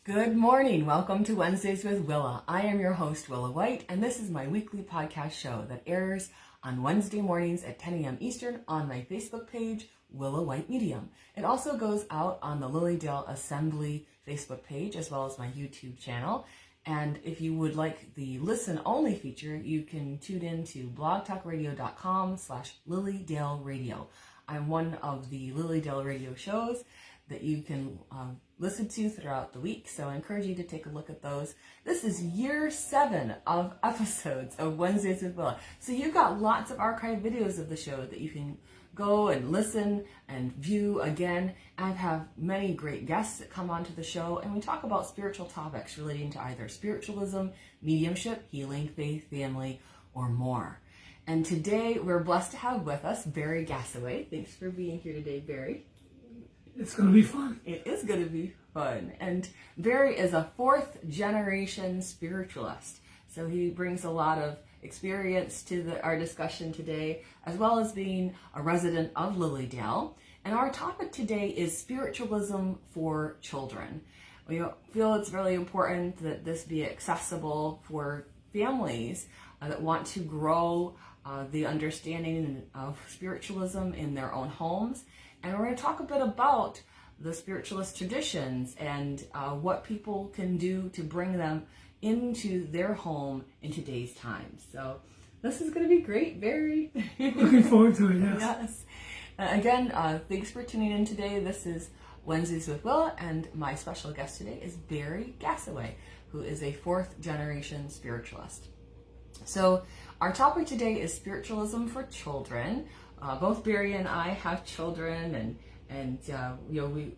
Good morning. Welcome to Wednesdays with Willa. I am your host, Willa White, and this is my weekly podcast show that airs on Wednesday mornings at 10 a.m. Eastern on my Facebook page, Willa White Medium. It also goes out on the Lilydale Assembly Facebook page as well as my YouTube channel. And if you would like the listen-only feature, you can tune in to blogtalkradio.com/Lilydale Radio. I'm one of the Lilydale Radio shows that you can listen to throughout the week, so I encourage you to take a look at those. This is year 7 of episodes of Wednesdays with Willa. So you've got lots of archived videos of the show that you can go and listen and view again. I have many great guests that come onto the show, and we talk about spiritual topics relating to either spiritualism, mediumship, healing, faith, family, or more. And today we're blessed to have with us Barry Gasaway. Thanks for being here today, Barry. It's going to be fun. It is going to be fun. And Barry is a 4th generation spiritualist. So he brings a lot of experience to our discussion today, as well as being a resident of Lilydale. And our topic today is spiritualism for children. We feel it's really important that this be accessible for families that want to grow the understanding of spiritualism in their own homes. And we're going to talk a bit about the spiritualist traditions and what people can do to bring them into their home in today's times. So this is going to be great, Barry. Looking forward to it, yes. Yes. Again, thanks for tuning in today. This is Wednesdays with Willa, and my special guest today is Barry Gasaway, who is a 4th generation spiritualist. So our topic today is spiritualism for children. Both Barry and I have children, and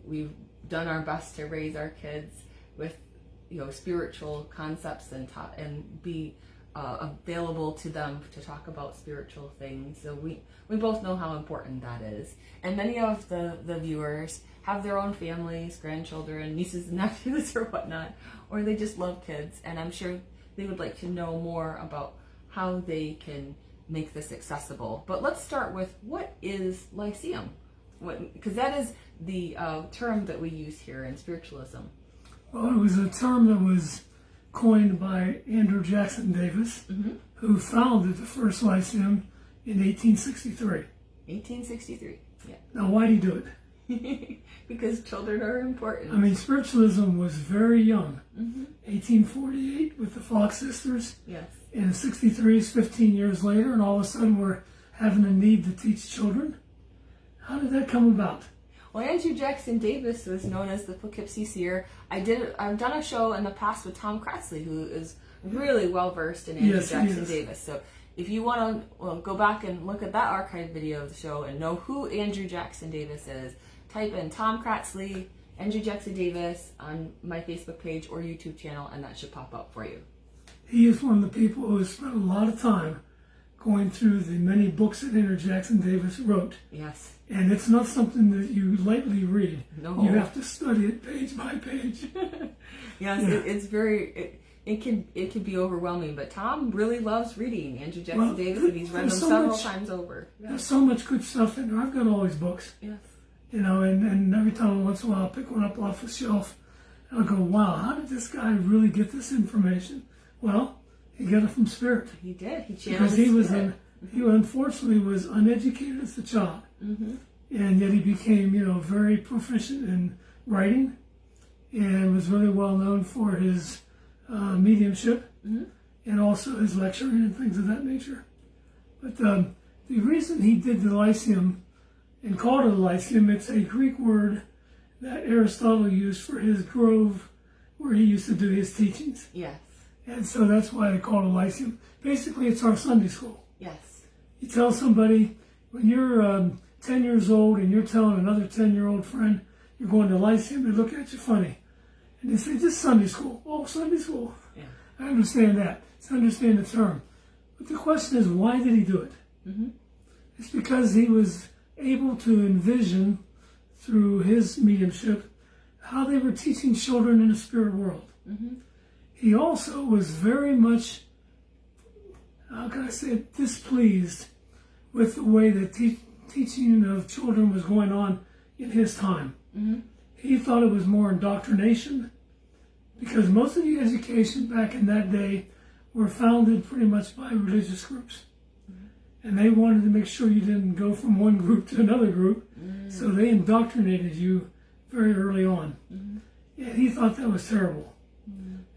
we've done our best to raise our kids with spiritual concepts and be available to them to talk about spiritual things. So we both know how important that is. And many of the viewers have their own families, grandchildren, nieces and nephews or whatnot, or they just love kids, and I'm sure they would like to know more about how they can make this accessible. But let's start with, what is Lyceum? Because that is the term that we use here in spiritualism. Well, it was a term that was coined by Andrew Jackson Davis, who founded the first Lyceum in 1863. 1863, yeah. Now, why did he do it? Because children are important. I mean, spiritualism was very young. 1848 with the Fox sisters. Yes. And 63 is 15 years later, and all of a sudden we're having a need to teach children. How did that come about? Well, Andrew Jackson Davis was known as the Poughkeepsie Seer. I've done a show in the past with Tom Kratzley, who is really well versed in Andrew Jackson Davis. So if you want to go back and look at that archive video of the show and know who Andrew Jackson Davis is, type in Tom Kratzley, Andrew Jackson Davis on my Facebook page or YouTube channel, and that should pop up for you. He is one of the people who has spent a lot of time going through the many books that Andrew Jackson Davis wrote. Yes. And it's not something that you lightly read. No. You have to study it page by page. Yes, yeah. It's very... It can be overwhelming, but Tom really loves reading Andrew Jackson Davis, and he's read them several times over. Yeah. There's so much good stuff in there. I've got all these books. Yes. And every time once in a while I'll pick one up off the shelf, and I'll go, wow, how did this guy really get this information? Well, he got it from Spirit. He did. He channeled his spirit. He unfortunately was uneducated as a child, and yet he became, very proficient in writing, and was really well known for his mediumship, and also his lecturing and things of that nature. But the reason he did the Lyceum and called it a Lyceum, it's a Greek word that Aristotle used for his grove where he used to do his teachings. Yes. And so that's why they call it a Lyceum. Basically, it's our Sunday school. Yes. You tell somebody, when you're 10 years old and you're telling another 10-year-old friend you're going to Lyceum, they look at you funny. And they say, this is Sunday school. Oh, Sunday school. Yeah. I understand that. I understand the term. But the question is, why did he do it? It's because he was able to envision, through his mediumship, how they were teaching children in the spirit world. He also was very much, how can I say it, displeased with the way the teaching of children was going on in his time. He thought it was more indoctrination because most of the education back in that day were founded pretty much by religious groups. And they wanted to make sure you didn't go from one group to another group. So they indoctrinated you very early on. And he thought that was terrible.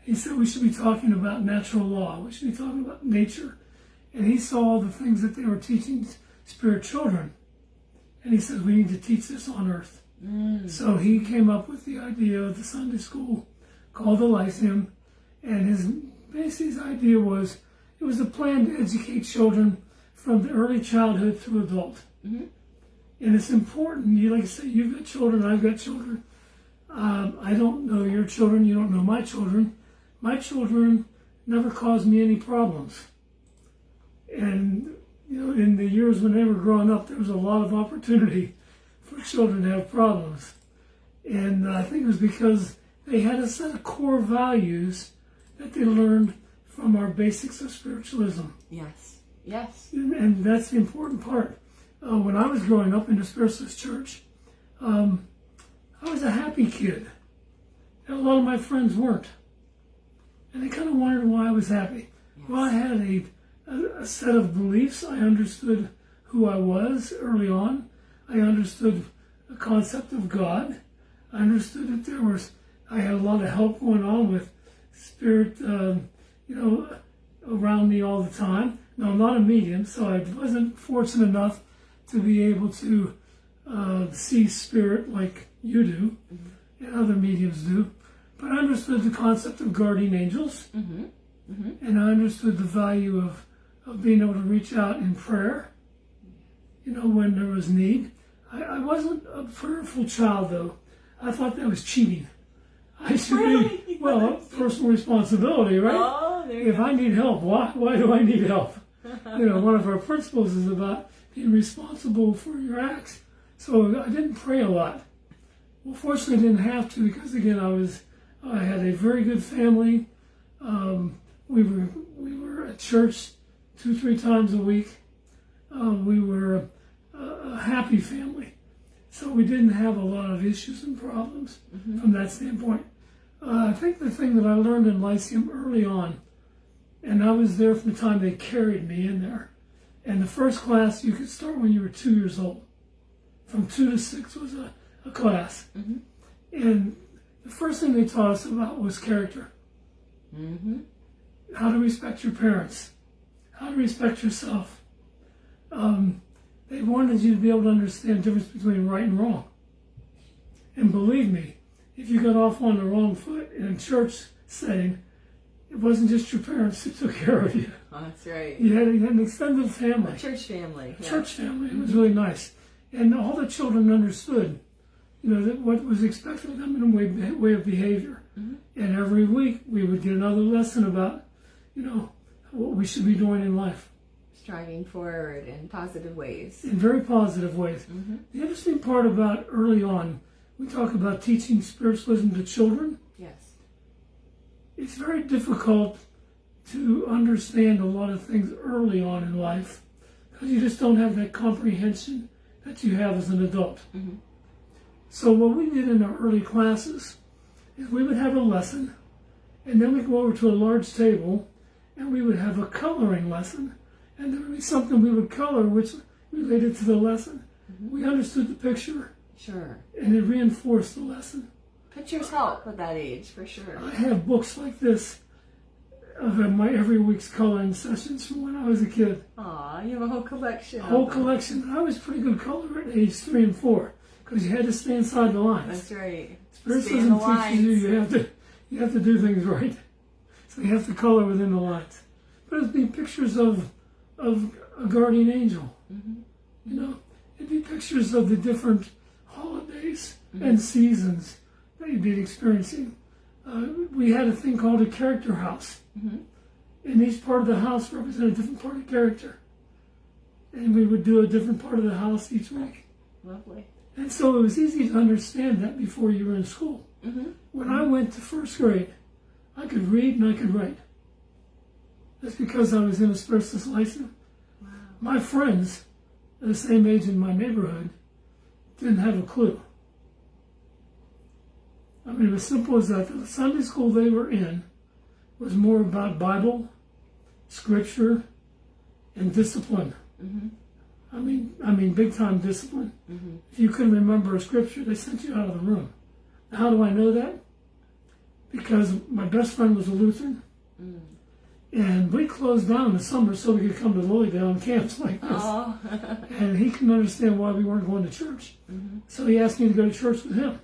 He said we should be talking about natural law. We should be talking about nature. And he saw the things that they were teaching spirit children. And he said we need to teach this on earth. So he came up with the idea of the Sunday school called the Lyceum. And his idea was, it was a plan to educate children from the early childhood to adult. And it's important. You, like I say, you've got children, I've got children. I don't know your children, you don't know my children. My children never caused me any problems. And, you know, in the years when they were growing up, there was a lot of opportunity for children to have problems. And I think it was because they had a set of core values that they learned from our basics of spiritualism. Yes. Yes. And that's the important part. When I was growing up in the Spiritualist church, I was a happy kid. And a lot of my friends weren't. And they kind of wondered why I was happy. Yes. Well, I had a set of beliefs. I understood who I was early on. I understood the concept of God. I understood that I had a lot of help going on with spirit, around me all the time. Now, I'm not a medium, so I wasn't fortunate enough to be able to see spirit like you do and other mediums do. But I understood the concept of guardian angels, and I understood the value of being able to reach out in prayer, when there was need. I wasn't a prayerful child, though. I thought that was cheating. I should be, personal responsibility, right? Oh, if I need help, why do I need help? One of our principles is about being responsible for your acts. So I didn't pray a lot. Well, fortunately, I didn't have to because, again, I had a very good family. We were at church 2-3 times a week. We were a happy family. So we didn't have a lot of issues and problems from that standpoint. I think the thing that I learned in Lyceum early on, and I was there from the time they carried me in there. And the first class, you could start when you were 2 years old. From 2 to 6 was a class. And the first thing they taught us about was character. How to respect your parents. How to respect yourself. They wanted you to be able to understand the difference between right and wrong. And believe me, if you got off on the wrong foot in a church setting, it wasn't just your parents who took care of you. Oh, that's right. You had an extended family. A church family. A church family. It was really nice. And all the children understood, that what was expected of them in a way of behavior. And every week we would get another lesson about, what we should be doing in life. Striving forward in positive ways. In very positive ways. The interesting part about early on, we talk about teaching spiritualism to children. Yes. It's very difficult to understand a lot of things early on in life because you just don't have that comprehension that you have as an adult. So what we did in our early classes is we would have a lesson, and then we'd go over to a large table, and we would have a coloring lesson, and there would be something we would color which related to the lesson. We understood the picture. Sure. And it reinforced the lesson. Pictures help at that age, for sure. I have books like this of my every week's coloring sessions from when I was a kid. Aw, you have a whole collection. A whole collection. I was a pretty good colorer at age 3 and 4 because you had to stay inside the lines. That's right. Spiritualism teaches you have to do things right. So you have to color within the lines. But it'd be pictures of a guardian angel. It'd be pictures of the different holidays and seasons that you'd be experiencing. We had a thing called a character house. And each part of the house represented a different part of character. And we would do a different part of the house each week. Lovely. And so it was easy to understand that before you were in school. When I went to first grade, I could read and I could write. That's because I was in a Spiritualist Lyceum. Wow. My friends, at the same age in my neighborhood, didn't have a clue. I mean, it was simple as that. The Sunday school they were in was more about Bible, Scripture, and discipline. Mm-hmm. I mean, big time discipline. Mm-hmm. If you couldn't remember a scripture, they sent you out of the room. Now, how do I know that? Because my best friend was a Lutheran, and we closed down in the summer so we could come to Lilydale and camps like this. Oh. And he couldn't understand why we weren't going to church. Mm-hmm. So he asked me to go to church with him.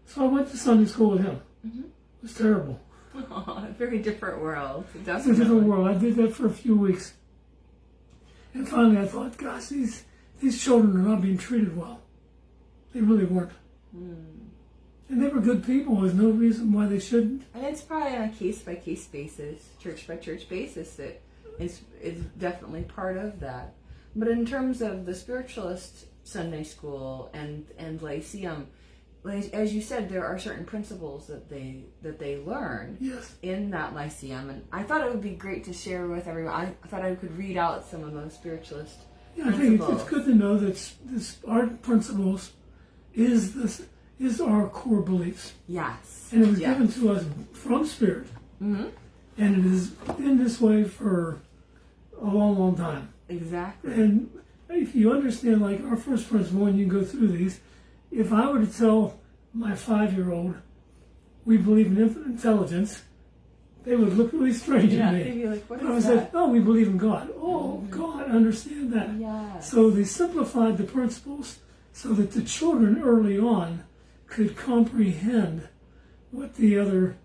So I went to Sunday school with him. Mm-hmm. It was terrible. Oh, a very different world. Definitely. It's a different world. I did that for a few weeks. And finally I thought, gosh, these children are not being treated well. They really weren't. And they were good people. There's no reason why they shouldn't. And it's probably on a case-by-case basis, church-by-church basis that is definitely part of that. But in terms of the Spiritualist Sunday School and Lyceum, as you said, there are certain principles that they learn in that Lyceum. And I thought it would be great to share with everyone. I thought I could read out some of those Spiritualist principles. I think it's good to know that our principles is our core beliefs. Yes. And it was given to us from Spirit. Mm-hmm. And it has been this way for a long, long time. Exactly. And if you understand, like our first principle, and you go through these, if I were to tell my 5-year-old we believe in infinite intelligence, they would look really strange at me. They'd be like, what is I was that? like, oh, we believe in God. Oh, God, understand that. Yes. So they simplified the principles so that the children early on could comprehend what the other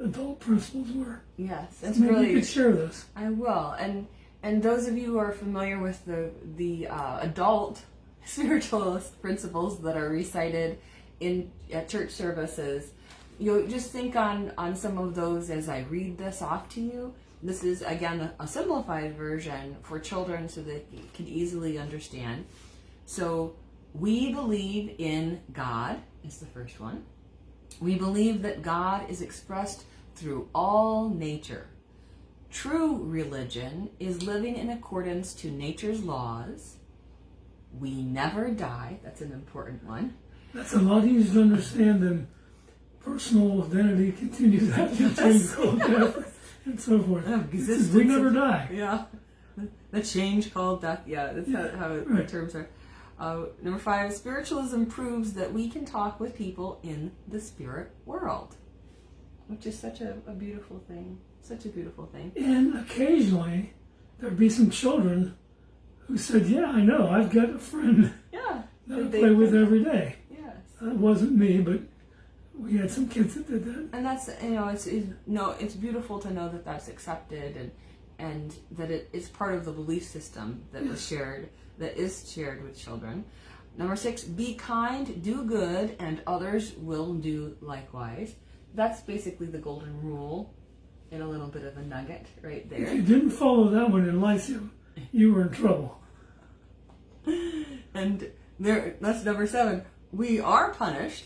adult principles were. Yes, it's Maybe really. you could share this. I will, and those of you who are familiar with the adult spiritualist principles that are recited at church services, you'll just think on some of those as I read this off to you. This is again a simplified version for children so that you can easily understand. So we believe in God is the first one. We believe that God is expressed through all nature. True religion is living in accordance to nature's laws. We never die. That's an important one. That's a lot easier to understand than personal identity continues after change called death and so forth. We never die. Yeah. The change called death. Yeah, that's how the terms are. Number 5, spiritualism proves that we can talk with people in the spirit world, which is such a beautiful thing. Such a beautiful thing. And occasionally, there'd be some children who said, yeah, I know, I've got a friend that I play with every day. Yes. That wasn't me, but we had some kids that did that. And that's, it's beautiful to know that that's accepted and that it's part of the belief system that was shared, that is shared with children. Number 6, be kind, do good, and others will do likewise. That's basically the golden rule in a little bit of a nugget right there. If you didn't follow that one in Lyceum, you were in trouble. And that's number 7. We are punished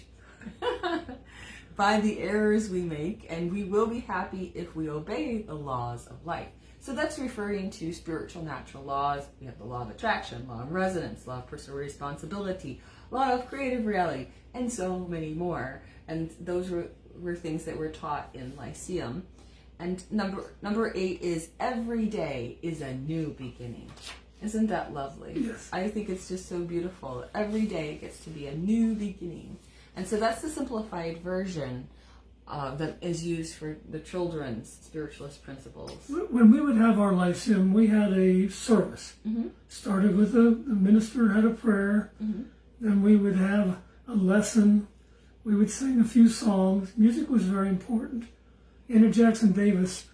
by the errors we make, and we will be happy if we obey the laws of life. So that's referring to spiritual natural laws. We have the law of attraction, law of resonance, law of personal responsibility, law of creative reality, and so many more. And those were things that were taught in Lyceum. And number 8 is every day is a new beginning. Isn't that lovely? Yes. I think it's just so beautiful. Every day gets to be a new beginning. And so that's the simplified version that is used for the children's spiritualist principles. When we would have our Lyceum, we had a service. Mm-hmm. Started with the minister had a prayer. Mm-hmm. Then we would have a lesson. We would sing a few songs. Music was very important. Anna Jackson Davis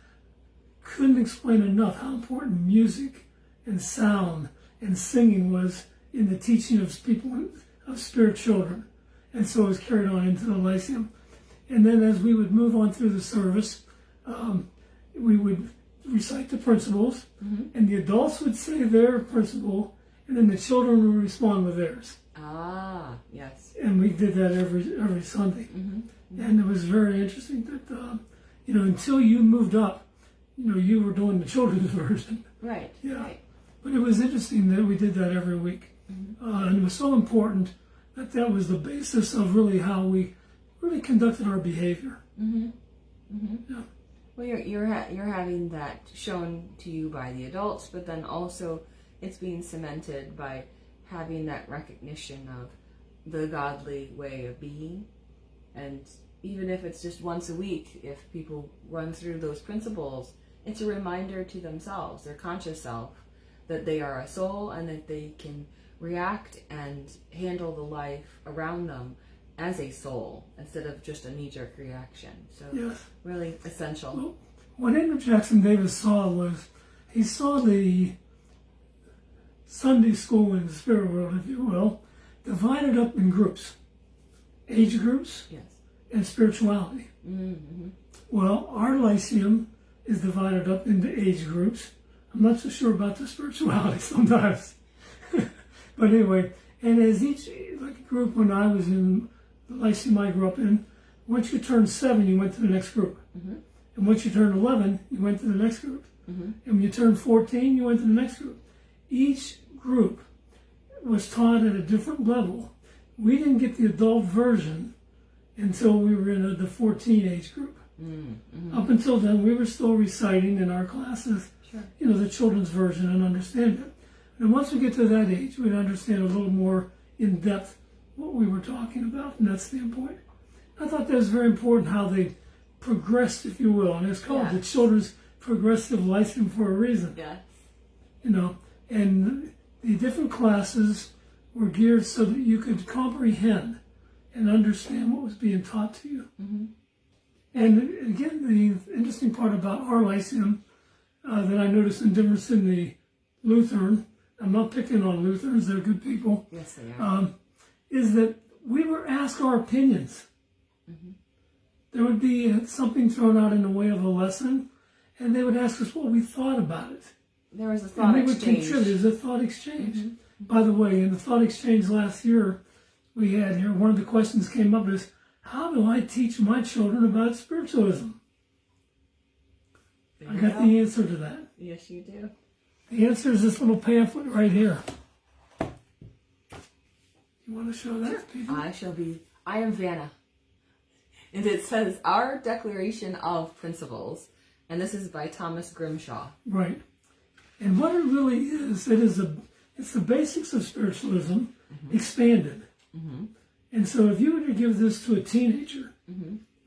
couldn't explain enough how important music and sound and singing was in the teaching of people, of spirit children. And so it was carried on into the Lyceum. And then as we would move on through the service, we would recite the principles, and the adults would say their principle, and then the children would respond with theirs. Ah, yes. And we did that every Sunday. Mm-hmm. And it was very interesting that, until you moved up, you were doing the children's version. Right. Yeah. Right. But it was interesting that we did that every week. Mm-hmm. And it was so important that was the basis of really how we really conducted our behavior. Mm-hmm. Mm-hmm. Yeah. Well, you're having that shown to you by the adults, but then also it's being cemented by having that recognition of the godly way of being. And even if it's just once a week, if people run through those principles, it's a reminder to themselves, their conscious self, that they are a soul and that they can react and handle the life around them as a soul instead of just a knee-jerk reaction. So Yes. really essential. Well, what Andrew Jackson Davis saw was, he saw the Sunday school in the spirit world, if you will, divided up in groups, age groups, Yes. and spirituality. Mm-hmm. Well, our Lyceum is divided up into age groups. I'm not so sure about the spirituality sometimes. But anyway, and as each group, when I was in the Lyceum I grew up in, once you turned 7, you went to the next group. Mm-hmm. And once you turned 11, you went to the next group. Mm-hmm. And when you turned 14, you went to the next group. Each group was taught at a different level. We didn't get the adult version until we were in the 14 age group. Mm-hmm. Up until then, we were still reciting in our classes, Sure. The children's version and understand it. And once we get to that age, we'd understand a little more in depth what we were talking about from that standpoint. I thought that was very important how they progressed, if you will, and it's called the Children's Progressive Lyceum for a reason. Yes. And the different classes were geared so that you could comprehend and understand what was being taught to you. Mm-hmm. And again, the interesting part about our Lyceum that I noticed in difference in the Lutheran, I'm not picking on Lutherans, they're good people. Yes, they are. Is that we were asked our opinions. Mm-hmm. There would be something thrown out in the way of a lesson, and they would ask us what we thought about it. There was a thought and we exchange. would contribute. It was a thought exchange. Mm-hmm. By the way, in the thought exchange last year we had here, one of the questions came up is, how do I teach my children about spiritualism? I got the answer to that. Yes, you do. The answer is this little pamphlet right here. You want to show that to people? I am Vanna. And it says, Our Declaration of Principles. And this is by Thomas Grimshaw. Right. And what it really is, it's the basics of spiritualism expanded. Mm-hmm. And so if you were to give this to a teenager,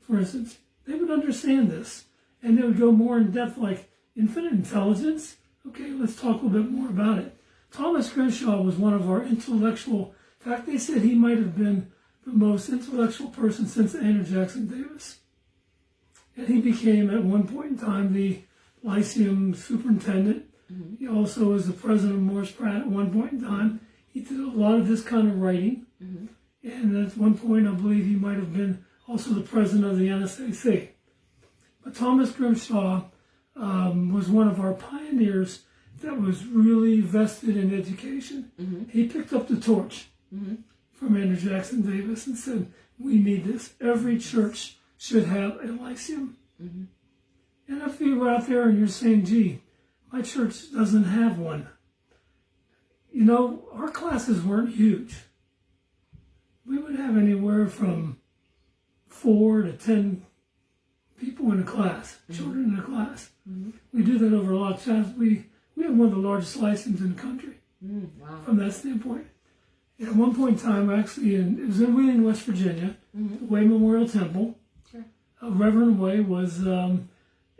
for instance, they would understand this. And they would go more in depth, like infinite intelligence. Okay, let's talk a little bit more about it. Thomas Grimshaw was one of our intellectual, in fact, they said he might have been the most intellectual person since Andrew Jackson Davis. And he became, at one point in time, the Lyceum superintendent. Mm-hmm. He also was the president of Morris Pratt at one point in time. He did a lot of this kind of writing. Mm-hmm. And at one point, I believe he might have been also the president of the NSAC. But Thomas Grimshaw was one of our pioneers that was really vested in education. Mm-hmm. He picked up the torch from Andrew Jackson Davis and said, we need this. Every church should have a Lyceum. Mm-hmm. And if you were out there and you're saying, gee, my church doesn't have one. Our classes weren't huge. We would have anywhere from 4 to 10 people in a class, children in a class. Mm-hmm. We do that over a lot of times. We have one of the largest Lyceums in the country from that standpoint. And at one point in time, actually, it was in Wheeling, West Virginia, the Way Memorial Temple. Sure. Reverend Way was an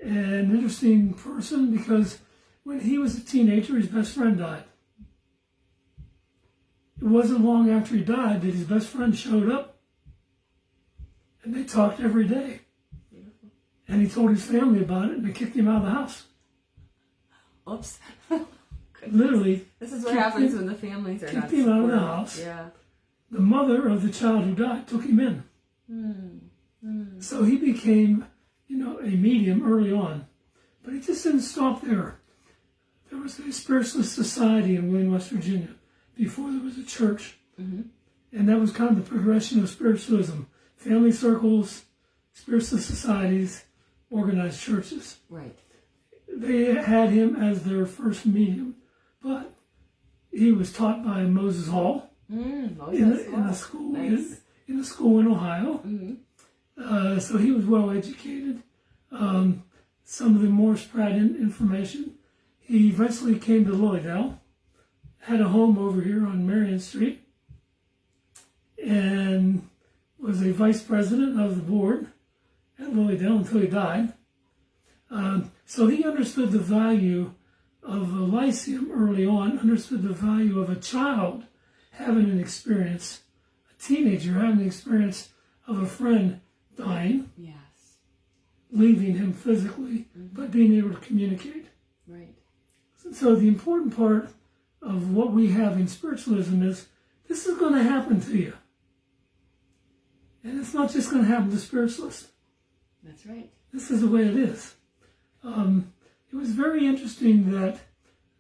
interesting person because when he was a teenager, his best friend died. It wasn't long after he died that his best friend showed up, and they talked every day. Beautiful. And he told his family about it, and they kicked him out of the house. Oops. Literally. This is what happens when the families are not kicked him out of the house. Yeah. The mother of the child who died took him in. So he became, a medium early on. But he just didn't stop there. There was a Spiritualist Society in Wheeling, West Virginia, before there was a church. Mm-hmm. And that was kind of the progression of spiritualism. Family circles, Spiritualist societies, organized churches. Right. They had him as their first medium. But he was taught by Moses Hall in a school in Ohio. Mm-hmm. So he was well educated. Some of the more spread information. He eventually came to Lilydale, had a home over here on Marion Street, and was a vice president of the board at Lilydale until he died. So he understood the value of the Lyceum early on, understood the value of a child having an experience, a teenager having an experience of a friend dying, yes, leaving him physically, but being able to communicate. Right. So the important part of what we have in spiritualism is this is going to happen to you. And it's not just going to happen to spiritualists. That's right. This is the way it is. It was very interesting that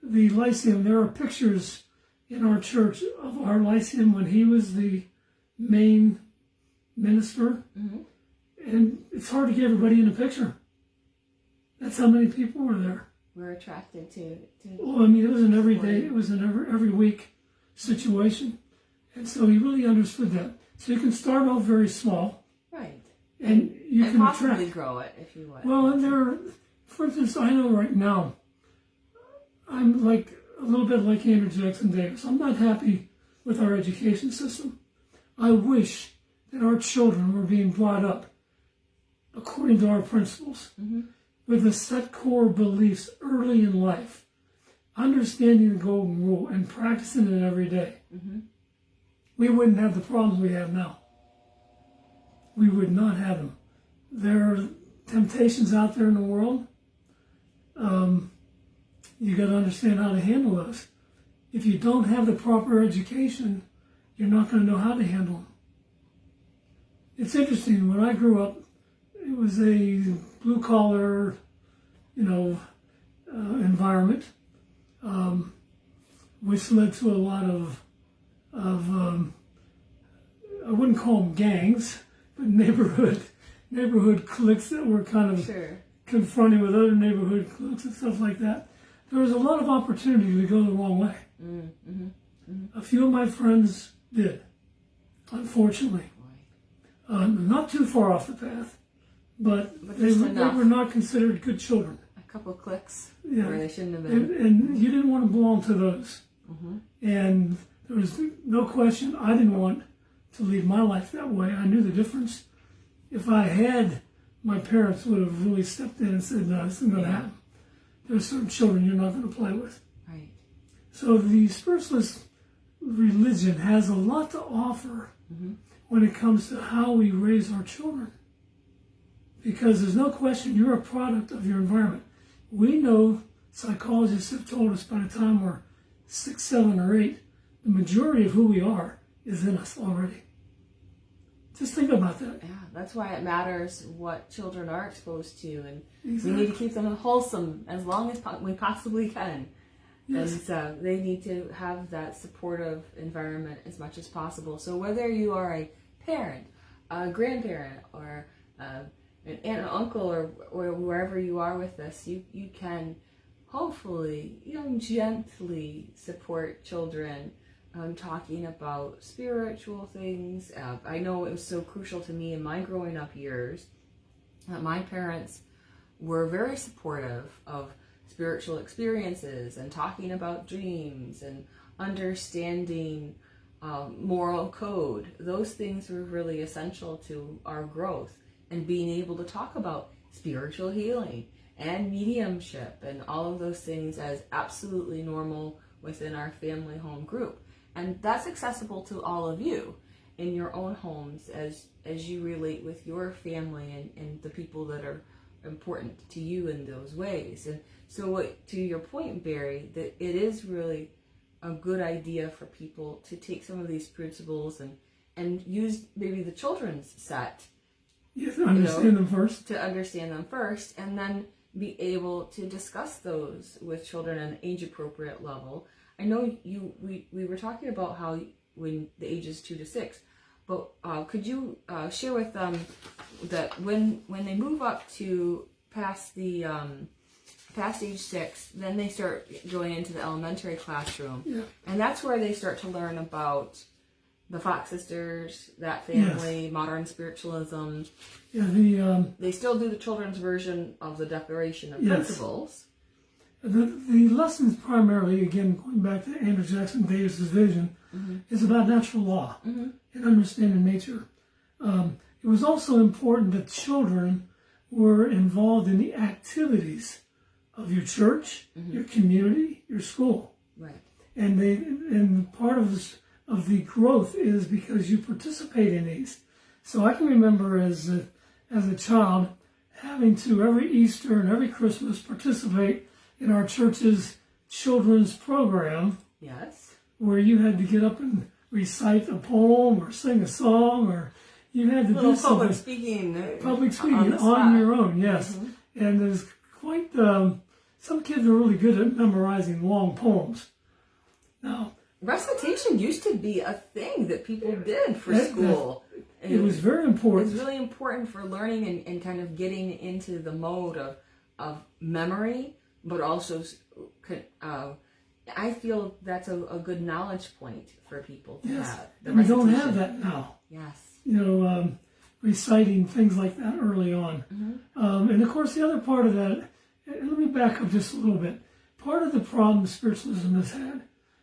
the Lyceum, there are pictures in our church of our Lyceum when he was the main minister. And it's hard to get everybody in a picture. That's how many people were there. We're attracted to Well, I mean, it was an everyday, it was an every week situation. And so he really understood that. So you can start off very small. Right. And you can possibly attract. grow it if you want. Well, and there are, for instance, I know right now, I'm like a little bit like Andrew Jackson Davis. I'm not happy with our education system. I wish that our children were being brought up according to our principles, with a set core beliefs early in life, understanding the golden rule and practicing it every day. We wouldn't have the problems we have now. We would not have them. There are temptations out there in the world. You got to understand how to handle those. If you don't have the proper education, you're not going to know how to handle them. It's interesting. When I grew up, it was a blue-collar, environment, which led to a lot of I wouldn't call them gangs, but neighborhood cliques that were kind of confronting with other neighborhood cliques and stuff like that. There was a lot of opportunity to go the wrong way. A few of my friends did, unfortunately. Not too far off the path, but they were not considered good children. A couple of clicks where they shouldn't have been. And you didn't want to belong to those. And there was no question I didn't want to lead my life that way. I knew the difference. If I had, my parents would have really stepped in and said, no, this isn't going to happen. There's certain children you're not going to play with. Right. So the spiritualist religion has a lot to offer when it comes to how we raise our children. Because there's no question you're a product of your environment. We know, psychologists have told us by the time we're 6, 7, or 8, the majority of who we are is in us already. Just think about that. Yeah, that's why it matters what children are exposed to, and Exactly. we need to keep them wholesome as long as we possibly can. Yes. And so they need to have that supportive environment as much as possible. So whether you are a parent, a grandparent, or an aunt and uncle, or wherever you are with this, you can hopefully, gently support children talking about spiritual things. I know it was so crucial to me in my growing up years that my parents were very supportive of spiritual experiences and talking about dreams and understanding moral code. Those things were really essential to our growth, and being able to talk about spiritual healing and mediumship and all of those things as absolutely normal within our family home group. And that's accessible to all of you in your own homes as you relate with your family and the people that are important to you in those ways. And so to your point, Barry, that it is really a good idea for people to take some of these principles and use maybe the children's set. Yes, understand them first. To understand them first, and then be able to discuss those with children at an age-appropriate level. I know we were talking about how when the ages 2 to 6, but could you share with them that when they move up to past age 6, then they start going into the elementary classroom, and that's where they start to learn about the Fox sisters, that family, modern spiritualism. Yeah, they still do the children's version of the Declaration of Principles. The lessons primarily, again, going back to Andrew Jackson Davis's vision, is about natural law and understanding nature. It was also important that children were involved in the activities of your church, your community, your school. Right. And part of the growth is because you participate in these. So I can remember as a child having to every Easter and every Christmas participate in our church's children's program. Yes. Where you had to get up and recite a poem or sing a song, or you had to do something. Public speaking on your own, yes. And there's quite, some kids are really good at memorizing long poems. Now, recitation used to be a thing that people did for school. It was very important. It was really important for learning and kind of getting into the mode of memory, but also I feel that's a good knowledge point for people to have. And we don't have that now. Yes. Reciting things like that early on. And of course, the other part of that, let me back up just a little bit. Part of the problem spiritualism has had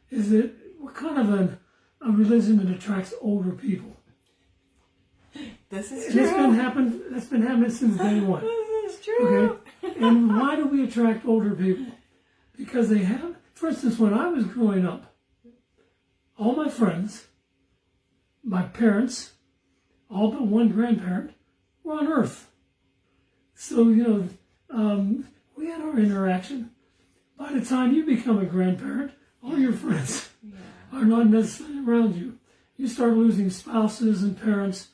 is that we're kind of a religion that attracts older people. This is true. That's been happening since day one. This is true. Okay? And why do we attract older people? Because they have, for instance, when I was growing up, all my friends, my parents, all but one grandparent, were on Earth. So, we had our interaction. By the time you become a grandparent, all your friends are not necessarily around you. You start losing spouses and parents.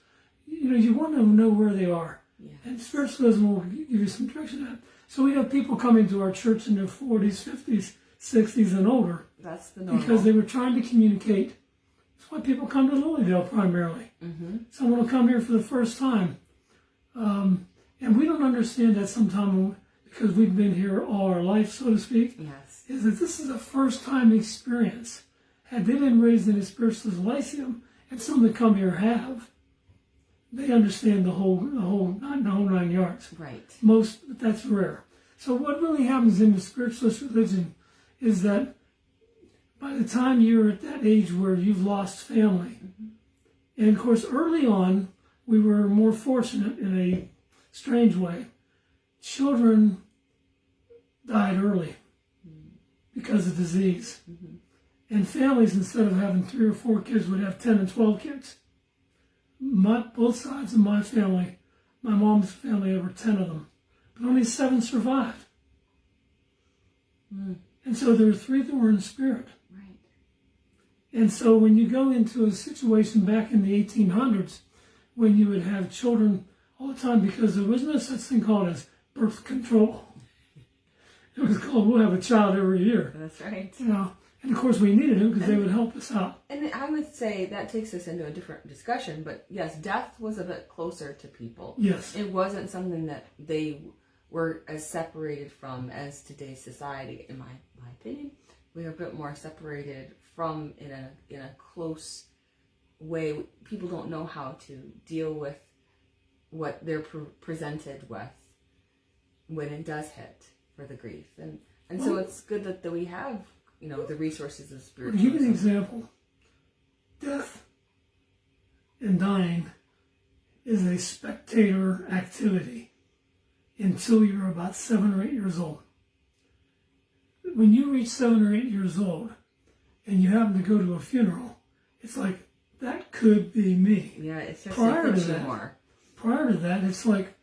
You want to know where they are. Yes. And spiritualism will give you some direction on that. So we have people coming to our church in their 40s, 50s, 60s, and older. That's the normal. Because they were trying to communicate. That's why people come to Lilydale primarily. Someone will come here for the first time. And we don't understand that sometimes because we've been here all our life, so to speak. Yes. Is that this is a first-time experience. Had they been raised in a spiritualist lyceum, and some that come here have, they understand the whole 9 yards. Right. But that's rare. So what really happens in the spiritualist religion is that by the time you're at that age where you've lost family, and of course early on we were more fortunate in a strange way. Children died early because of disease. And families, instead of having 3 or 4 kids, would have 10 and 12 kids. Both sides of my family, my mom's family, there were 10 of them. But only 7 survived. And so there were 3 that were in spirit. Right. And so when you go into a situation back in the 1800s, when you would have children all the time, because there was no such thing called as birth control. It was called, we'll have a child every year. That's right. And of course we needed them because they would help us out. And I would say that takes us into a different discussion, but yes, death was a bit closer to people. Yes. It wasn't something that they were as separated from as today's society, in my opinion. We are a bit more separated from in a close way. People don't know how to deal with what they're presented with when it does hit for the grief. And so it's good that we have, the resources of spiritualism. To give you an example, death and dying is a spectator activity until you're about 7 or 8 years old. When you reach 7 or 8 years old and you happen to go to a funeral, it's like, that could be me. Yeah, it's just prior to that, it's like,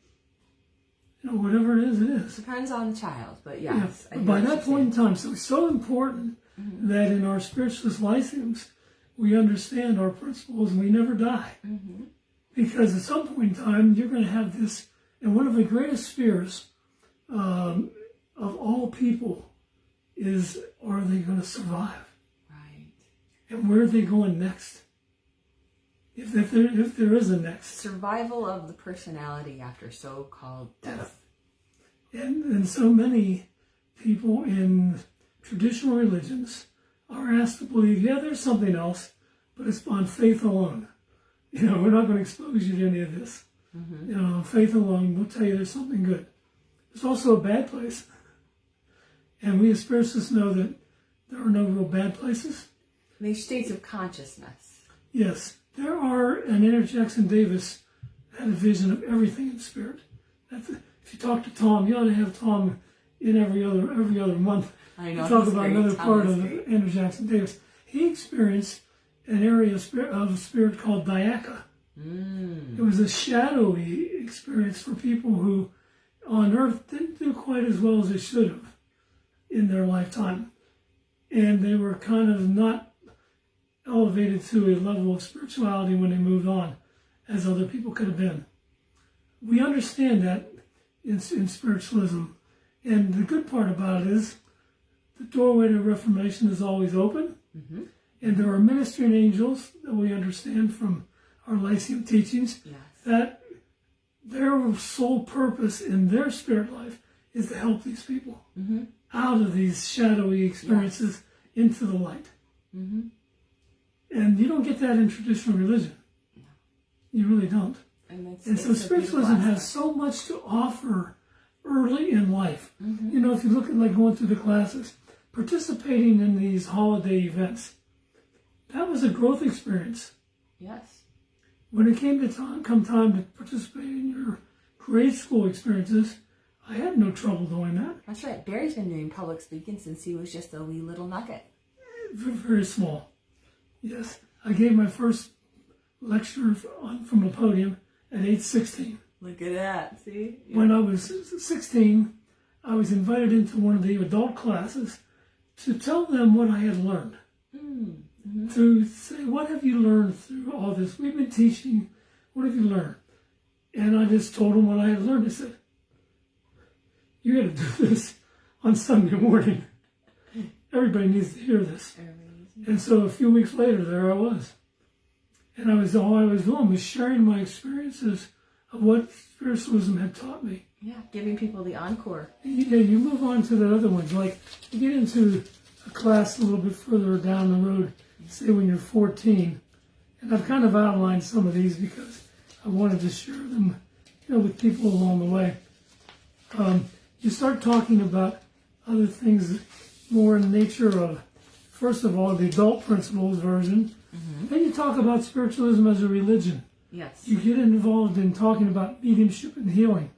whatever it is. Depends on the child, but yes. Yeah. By that point in time, so it's so important that in our spiritualist lyceums, we understand our principles and we never die. Because at some point in time, you're going to have this, and one of the greatest fears of all people is, are they going to survive? Right. And where are they going next? If there is a next. Survival of the personality after so-called death. And so many people in traditional religions are asked to believe, there's something else, but it's on faith alone. You know, we're not going to expose you to any of this. You know, faith alone will tell you there's something good. There's also a bad place. And we as spiritualists know that there are no real bad places. These states of consciousness. Yes, there are, and Enter Jackson Davis had a vision of everything in spirit. If you talk to Tom, you ought to have Tom in every other month. I know. Talk about another part of Enter Jackson Davis. He experienced an area of spirit called Dhyaka. It was a shadowy experience for people who on earth didn't do quite as well as they should have in their lifetime. And they were kind of not elevated to a level of spirituality when they moved on as other people could have been. We understand that in spiritualism. And the good part about it is the doorway to Reformation is always open. And there are ministering angels that we understand from our Lyceum teachings that their sole purpose in their spirit life is to help these people out of these shadowy experiences into the light. And you don't get that in traditional religion. No. You really don't. And so spiritualism has so much to offer early in life. You know, if you look at like going through the classes, participating in these holiday events, that was a growth experience. Yes. When it came to come time to participate in your grade school experiences, I had no trouble doing that. That's right. Barry's been doing public speaking since he was just a wee little nugget. Very small. Yes. I gave my first lecture from a podium at age 16. Look at that. See? Yeah. When I was 16, I was invited into one of the adult classes to tell them what I had learned. To say, what have you learned through all this? We've been teaching. What have you learned? And I just told them what I had learned. I said, you got to do this on Sunday morning. Everybody needs to hear this. And so a few weeks later, there I was. And all I was doing was sharing my experiences of what spiritualism had taught me. Yeah, giving people the encore. Yeah, you move on to the other ones. Like, you get into a class a little bit further down the road, say when you're 14. And I've kind of outlined some of these because I wanted to share them, you know, with people along the way. You start talking about other things more in the nature of, first of all, the adult principles version. Then you talk about spiritualism as a religion. Yes. You get involved in talking about mediumship and healing.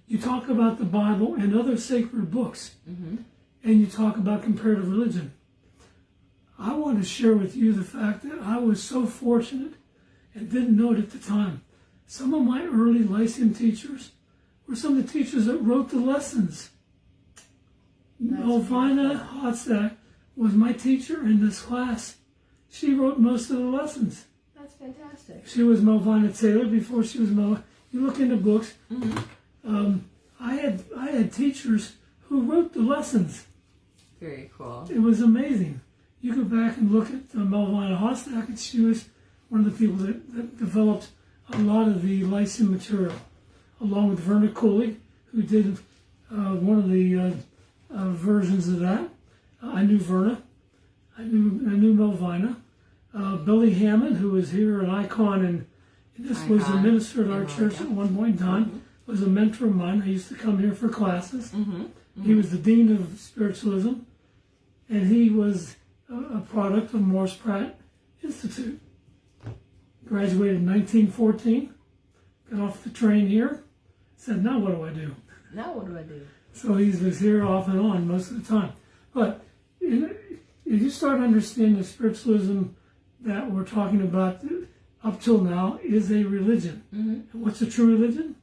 You talk about the Bible and other sacred books. And you talk about comparative religion. I want to share with you the fact that I was so fortunate and didn't know it at the time. Some of my early Lyceum teachers were some of the teachers that wrote the lessons. Melvina Hotzak was my teacher in this class. She wrote most of the lessons. That's fantastic. She was Melvina Taylor before she was Mel. You look into books. I had teachers who wrote the lessons. Very cool. It was amazing. You go back and look at Melvina Hotzak, and she was one of the people that developed a lot of the Lyceum material, along with Verna Cooley, who did one of the versions of that. I knew Verna. I knew Melvina. Billy Hammond, who was here, an icon, and this was a minister at our church at one point in time, was a mentor of mine. I used to come here for classes. He was the dean of spiritualism, and he was a product of Morris Pratt Institute. Graduated in 1914, got off the train here, said, now what do I do? Now what do I do? So he was here off and on most of the time. But if you start understanding the spiritualism that we're talking about up till now is a religion. And what's a true religion?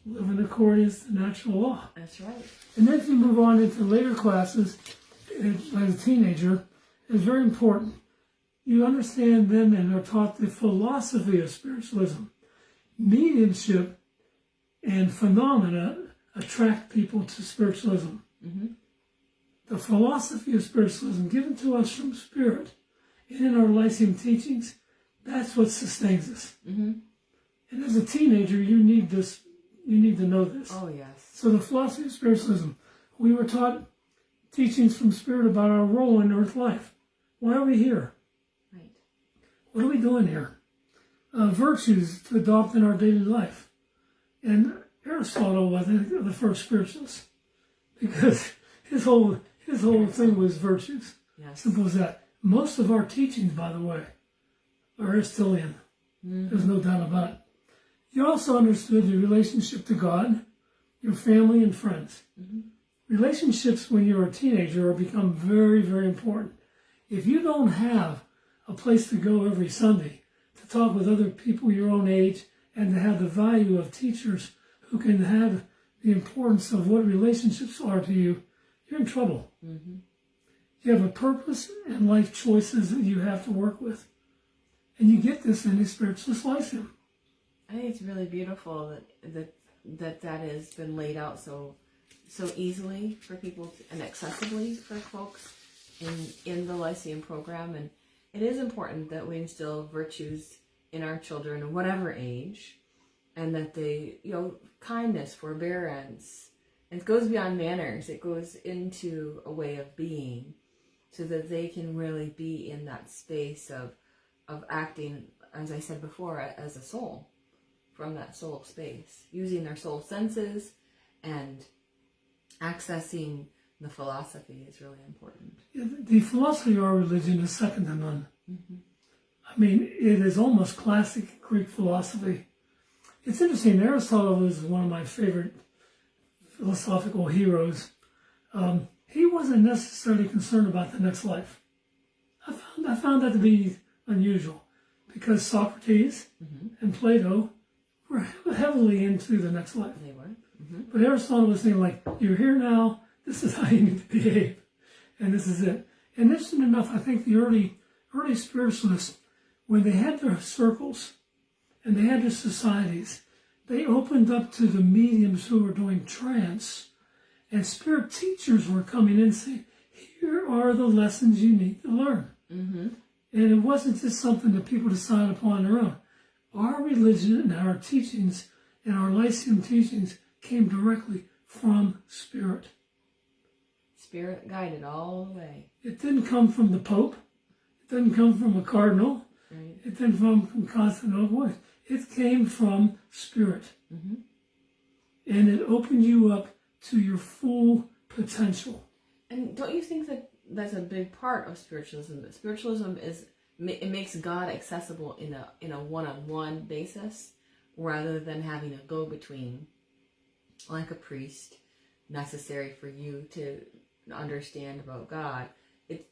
Live in accordance to natural law. That's right. And then if you move on into later classes, as a teenager, it's very important. You understand then and are taught the philosophy of spiritualism. Mediumship and phenomena attract people to spiritualism. The philosophy of spiritualism given to us from Spirit and in our Lyceum teachings, that's what sustains us. And as a teenager, you need this. You need to know this. Oh, yes. So the philosophy of spiritualism, we were taught teachings from Spirit about our role in earth life. Why are we here? Right. what are we doing here? Virtues to adopt in our daily life. And Aristotle was the first spiritualist because his whole thing was virtues. Yes. Simple as that. Most of our teachings, by the way, are Aristotelian. Mm-hmm. There's no doubt about it. He also understood your relationship to God, your family, and friends. Mm-hmm. Relationships when you're a teenager become very, very important. If you don't have a place to go every Sunday to talk with other people your own age and to have the value of teachers who can have the importance of what relationships are to you, you're in trouble. Mm-hmm. You have a purpose and life choices that you have to work with. And you get this in a spiritualist lyceum. I think it's really beautiful that has been laid out so easily for people and accessibly for folks in the Lyceum program. And it is important that we instill virtues in our children, whatever age, and that they, kindness, forbearance, and it goes beyond manners. It goes into a way of being so that they can really be in that space of acting, as I said before, as a soul, from that soul space, using their soul senses and accessing the philosophy is really important. The philosophy of our religion is second to none. Mm-hmm. I mean, it is almost classic Greek philosophy. It's interesting, Aristotle is one of my favorite philosophical heroes. He wasn't necessarily concerned about the next life. I found that to be unusual because Socrates mm-hmm. and Plato were heavily into the next life. They were. Mm-hmm. But Aristotle was saying, like, you're here now, this is how you need to behave, and this is it. And interesting enough, I think the early spiritualists, when they had their circles and they had their societies, they opened up to the mediums who were doing trance, and spirit teachers were coming in saying, here are the lessons you need to learn. Mm-hmm. And it wasn't just something that people decided upon their own. Our religion and our teachings and our Lyceum teachings came directly from Spirit. Spirit guided all the way. It didn't come from the Pope. It didn't come from a cardinal. Right. It didn't come from Constantinople. It came from Spirit. Mm-hmm. And it opened you up to your full potential. And don't you think that that's a big part of spiritualism? That spiritualism it makes God accessible in a one-on-one basis rather than having a go-between like a priest necessary for you to understand about God.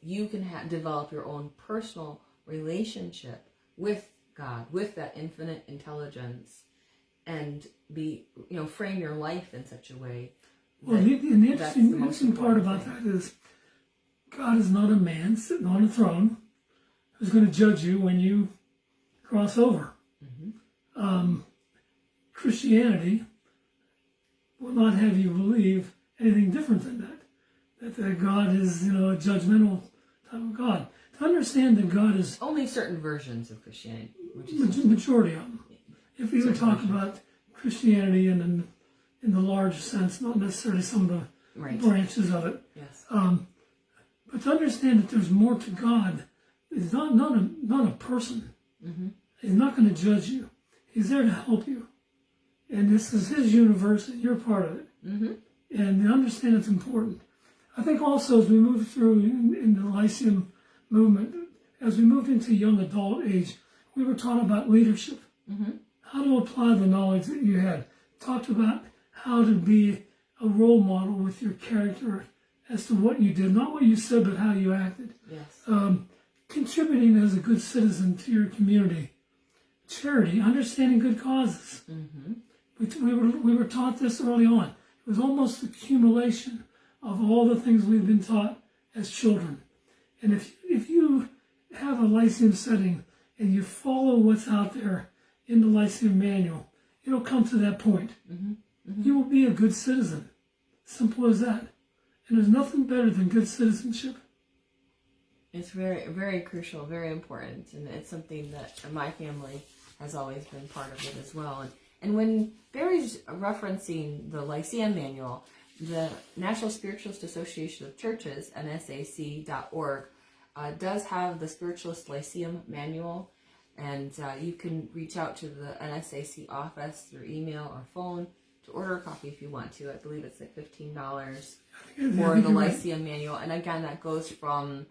You can develop your own personal relationship with God, with that infinite intelligence, and frame your life in such a way. Well, the interesting part about that is God is not a man sitting on a throne who's going to judge you when you cross over. Mm-hmm. Christianity will not have you believe anything different than that. That God is, a judgmental type of God. To understand that God is... Only certain versions of Christianity. Majority of them. If we would talk about Christianity in the large sense, not necessarily some of the branches of it. Yes. But to understand that there's more to God, he's not a person. Mm-hmm. He's not going to judge you. He's there to help you. And this is his universe, and you're part of it. Mm-hmm. And to understand it's important. I think also as we move through in the Lyceum movement, as we moved into young adult age, we were taught about leadership. Mm-hmm. How to apply the knowledge that you had. Talked about how to be a role model with your character as to what you did, not what you said, but how you acted. Yes. Contributing as a good citizen to your community. Charity, understanding good causes. Mm-hmm. We were taught this early on. It was almost the accumulation of all the things we've been taught as children. And if you have a Lyceum setting and you follow what's out there in the Lyceum manual, it'll come to that point. Mm-hmm. Mm-hmm. You will be a good citizen. Simple as that. And there's nothing better than good citizenship. It's very, very crucial, very important. And it's something that my family has always been part of it as well. And when Barry's referencing the Lyceum manual, the National Spiritualist Association of Churches, NSAC.org, does have the Spiritualist Lyceum manual. And you can reach out to the NSAC office through email or phone to order a copy if you want to. I believe it's like $15 for the Lyceum Manual. And again, that goes from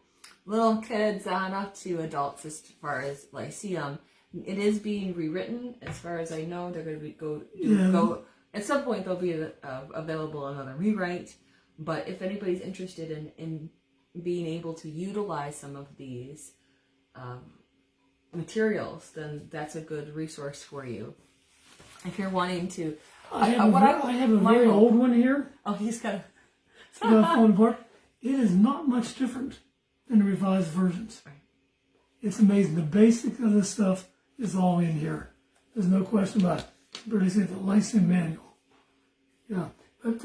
little kids on up to adults as far as Lyceum. It is being rewritten, as far as I know. They're going to go at some point. They'll be available another rewrite. But if anybody's interested in being able to utilize some of these materials, then that's a good resource for you. If you're wanting to, I have a very old one here. Oh, he's got a It is not much different than the revised versions. Right. It's amazing. The basic of this stuff is all in here. There's no question about it. But say the Lyceum Manual. Yeah, but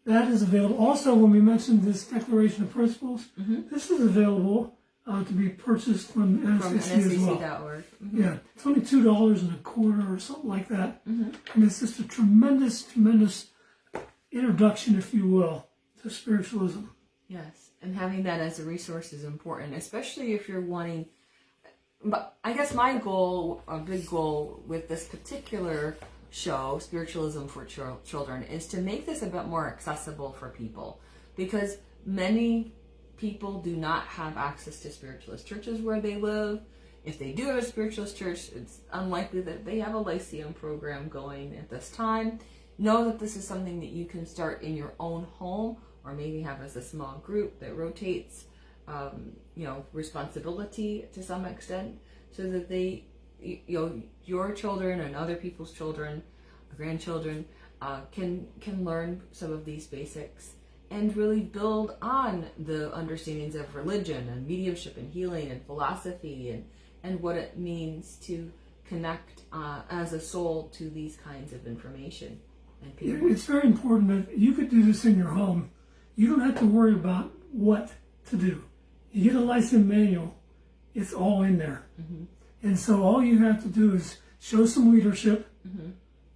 that is available. Also, when we mentioned this Declaration of Principles, this is available to be purchased from NSAC as well. Mm-hmm. Yeah, it's only $2.25 or something like that. And it's just a tremendous introduction, if you will, to spiritualism. Yes, and having that as a resource is important, especially if you're wanting. But I guess my goal, a big goal with this particular show, Spiritualism for Children, is to make this a bit more accessible for people, because many people do not have access to spiritualist churches where they live. If they do have a spiritualist church, it's unlikely that they have a Lyceum program going at this time. Know that this is something that you can start in your own home, or maybe have as a small group that rotates, responsibility to some extent, so that they, your children and other people's children, grandchildren, can learn some of these basics and really build on the understandings of religion and mediumship and healing and philosophy and what it means to connect as a soul to these kinds of information and people. It's very important that you could do this in your home. You don't have to worry about what to do. You get a Lyceum Manual, it's all in there. And so all you have to do is show some leadership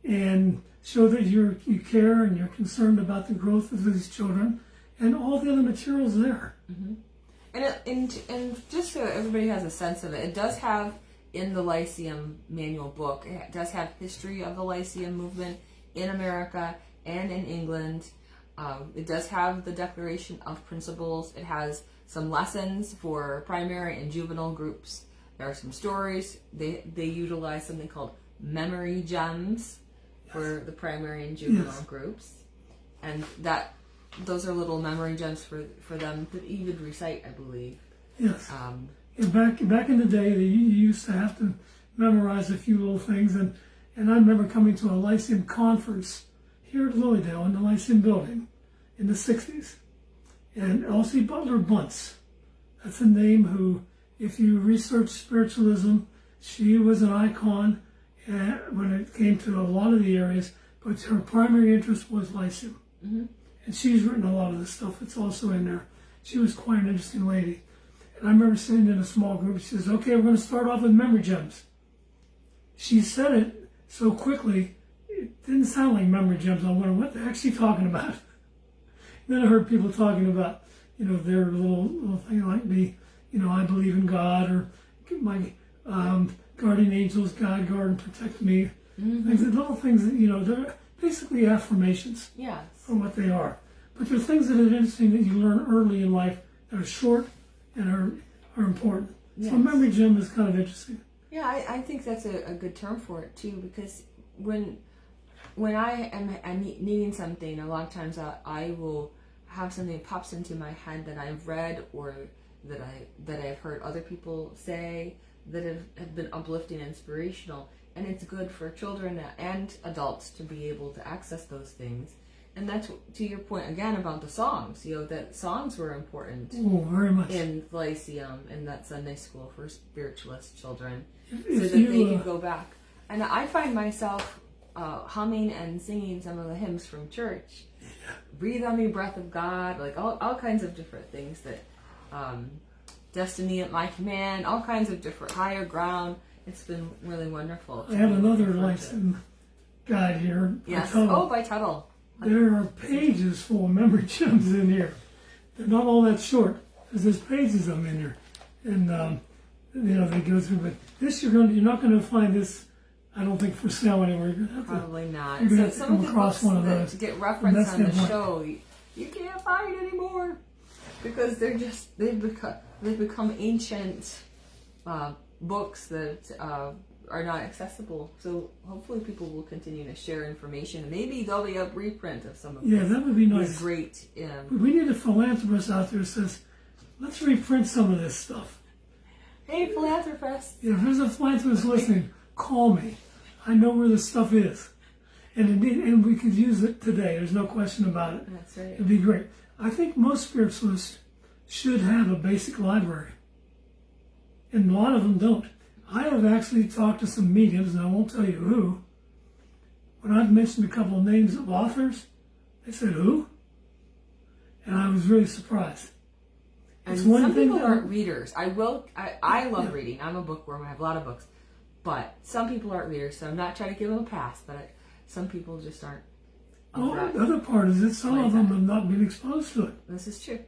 and show that you care and you're concerned about the growth of these children, and all the other materials there. And just so everybody has a sense of it, it does have in the Lyceum Manual book, it does have history of the Lyceum movement in America and in England. It does have the Declaration of Principles. It has some lessons for primary and juvenile groups. There are some stories. They utilize something called memory gems for the primary and juvenile groups, and those are little memory gems for them to even recite, I believe. Yes. Back in the day, you used to have to memorize a few little things, and I remember coming to a Lyceum conference here at Lilydale in the Lyceum building in the 60s. And Elsie Butler Bunce, that's a name who, if you research spiritualism, she was an icon when it came to a lot of the areas, but her primary interest was Lyceum. And she's written a lot of this stuff. It's also in there. She was quite an interesting lady. And I remember sitting in a small group. She says, okay, we're going to start off with memory gems. She said it so quickly, it didn't sound like memory gems. I wondered, what the heck is she talking about? Then I heard people talking about, their little thing like I believe in God, or my guardian angels, guard and protect me. Little things that, they're basically affirmations for what they are. But they're things that are interesting that you learn early in life that are short and are important. Yes. So memory gem is kind of interesting. Yeah, I think that's a good term for it too, because when I am needing something, a lot of times I will have something that pops into my head that I've read or that I've heard other people say that have been uplifting and inspirational, and it's good for children and adults to be able to access those things. And that's, to your point again about the songs, that songs were important. Oh, very much. In Lyceum, in that Sunday school for spiritualist children, if so that they could go back. And I find myself humming and singing some of the hymns from church. Breathe on me, breath of God, like all kinds of different things that, destiny at my command, all kinds of different higher ground. It's been really wonderful. I have another Lyceum guide here. Yes. By Tuttle. There are pages full of memory gems in here. They're not all that short, because there's pages of them in here. And they go through. But this you're not going to find this. I don't think for sale anywhere. You're gonna have Probably not. You're going So to some come of the across books one of that those. get referenced on the show, you can't find anymore because they've become ancient books that are not accessible. So hopefully people will continue to share information. Maybe there'll be a reprint of some of that would be nice. Great. We need a philanthropist out there who says, let's reprint some of this stuff. Hey, philanthropist. If there's a philanthropist listening, call me. I know where this stuff is. And we could use it today. There's no question about it. That's right. It'd be great. I think most spiritualists should have a basic library. And a lot of them don't. I have actually talked to some mediums, and I won't tell you who. When I've mentioned a couple of names of authors, they said, who? And I was really surprised. And some people aren't readers. I love reading. I'm a bookworm. I have a lot of books. But some people aren't readers, so I'm not trying to give them a pass, but some people just aren't. The other part is that some of them have not been exposed to it. This is true.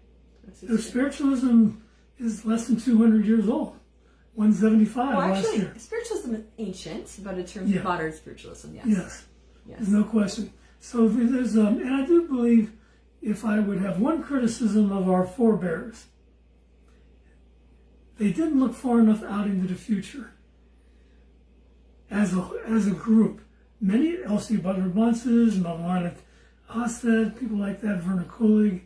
Spiritualism is less than 200 years old. 175 last year. Spiritualism is ancient, but in terms of modern spiritualism, yes. Yes. There's no question. So there's, and I do believe if I would have one criticism of our forebears, they didn't look far enough out into the future. As a group, many Elsie Butler Bunces, Melvina Hosted, people like that, Verna Kulig,